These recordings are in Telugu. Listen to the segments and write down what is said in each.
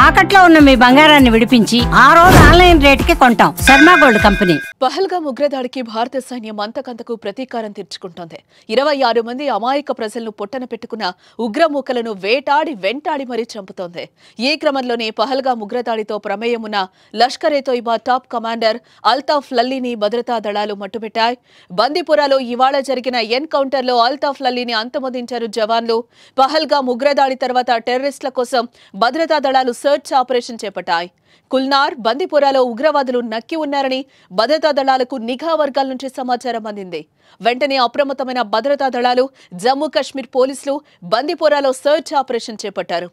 తాకట్లో ఉన్న మీ బంగారాన్ని విడిపించి ఆ రోజు ఆన్లైన్ రేటుకి కొంటాం. Sharma gold company. పహల్గామ్ ఉగ్రదాడికి భారత సైన్యం అంతకంతకు ప్రతీకారం తీర్చుకుంటోంది. 26 మంది అమాయక ప్రజలను పొట్టన పెట్టుకున్న ఉగ్రమూకలను వెంటాడి మరీ చంపుతోంది. ఈ క్రమంలోనే పహల్గామ్ ఉగ్రదాడితో ప్రమేయం ఉన్న లష్కరే తోయిబా టాప్ కమాండర్ అల్తాఫ్ లల్లీని భద్రతా దళాలు మట్టుబెట్టాయి. బందీపురాలో ఇవాళ జరిగిన ఎన్కౌంటర్లో అల్తాఫ్ లల్లీని అంతమొదించారు జవాన్లు. పహల్గామ్ ఉగ్రదాడి తర్వాత టెర్రరిస్టుల కోసం భద్రతా దళాలు సర్చ్ ఆపరేషన్ చేపట్టాయి. కుల్నార్, బందీపురాలో ఉగ్రవాదులు నక్కి ఉన్నారని భద్రతా దళాలకు నిఘా వర్గాల నుంచి సమాచారం అందింది. వెంటనే అప్రమత్తమైన భద్రతా దళాలు, జమ్మూ కశ్మీర్ పోలీసులు బందీపురాలో సర్చ్ ఆపరేషన్ చేపట్టారు.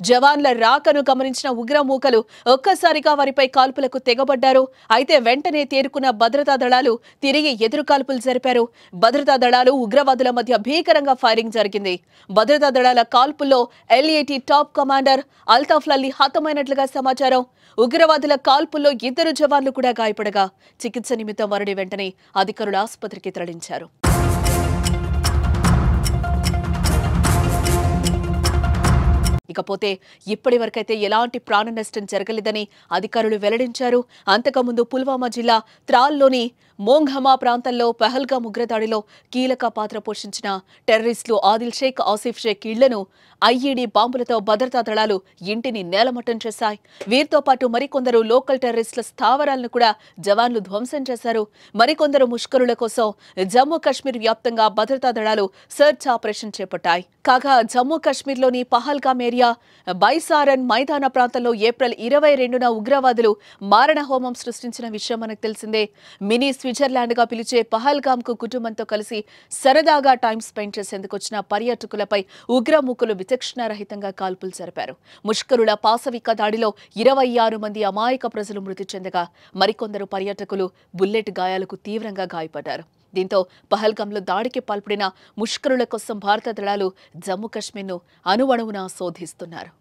జవాన్ల రాకను గమనించిన ఉగ్రమూకలు ఒక్కసారిగా వారిపై కాల్పులకు తెగబడ్డారు. అయితే వెంటనే తేరుకున్న భద్రతా దళాలు తిరిగి ఎదురు కాల్పులు జరిపారు. భద్రతా దళాలు, ఉగ్రవాదుల మధ్య భీకరంగా ఫైరింగ్ జరిగింది. భద్రతా దళాల కాల్పుల్లో LAT top commander Altaf Lalli హతమైనట్లుగా సమాచారం. ఉగ్రవాదుల కాల్పుల్లో 2 జవాన్లు కూడా గాయపడగా చికిత్స నిమిత్తం వారిని వెంటనే అధికారులు ఆసుపత్రికి తరలించారు. ఇకపోతే ఇప్పటి వరకైతే ఎలాంటి ప్రాణ నష్టం జరగలేదని అధికారులు వెల్లడించారు. అంతకుముందు పుల్వామా జిల్లా త్రాల్లోని మోంఘమా ప్రాంతంలో పహల్గామ్ ఉగ్రదాడిలో కీలక పాత్ర పోషించిన టెర్రరిస్టులు ఆదిల్ షేక్, ఆసిఫ్ షేక్ ఇళ్లను IED బాంబులతో భద్రతా దళాలు ఇంటిని నేలమట్టం చేశాయి. వీరితో పాటు మరికొందరు లోకల్ టెర్రరిస్టుల స్థావరాలను కూడా జవాన్లు ధ్వంసం చేశారు. మరికొందరు ముష్కరుల కోసం జమ్మూ కశ్మీర్ వ్యాప్తంగా భద్రతా దళాలు సర్చ్ ఆపరేషన్ చేపట్టాయి. కాగా జమ్మూ కశ్మీర్లోని పహల్గామ్ ఏరియా బైసారన్ మైదాన ప్రాంతంలో ఏప్రిల్ 22న ఉగ్రవాదులు మారణ హోమం సృష్టించిన విషయం మనకు తెలిసిందే. మినీ స్విట్జర్లాండ్ గా పిలిచే పహల్గామ్ కు కుటుంబంతో కలిసి సరదాగా టైం స్పెండ్ చేసేందుకు వచ్చిన పర్యాటకులపై ఉగ్రమూకులు విచక్షణారహితంగా కాల్పులు జరిపారు. ముష్కరుల పాశవిక దాడిలో 26 మంది అమాయక ప్రజలు మృతి చెందగా మరికొందరు పర్యాటకులు బుల్లెట్ గాయాలకు తీవ్రంగా గాయపడ్డారు. దీంతో పహల్గామ్లో దాడికి పాల్పడిన ముష్కరుల కోసం భారత దళాలు జమ్మూ కశ్మీర్ను అణువణువునా శోధిస్తున్నారు.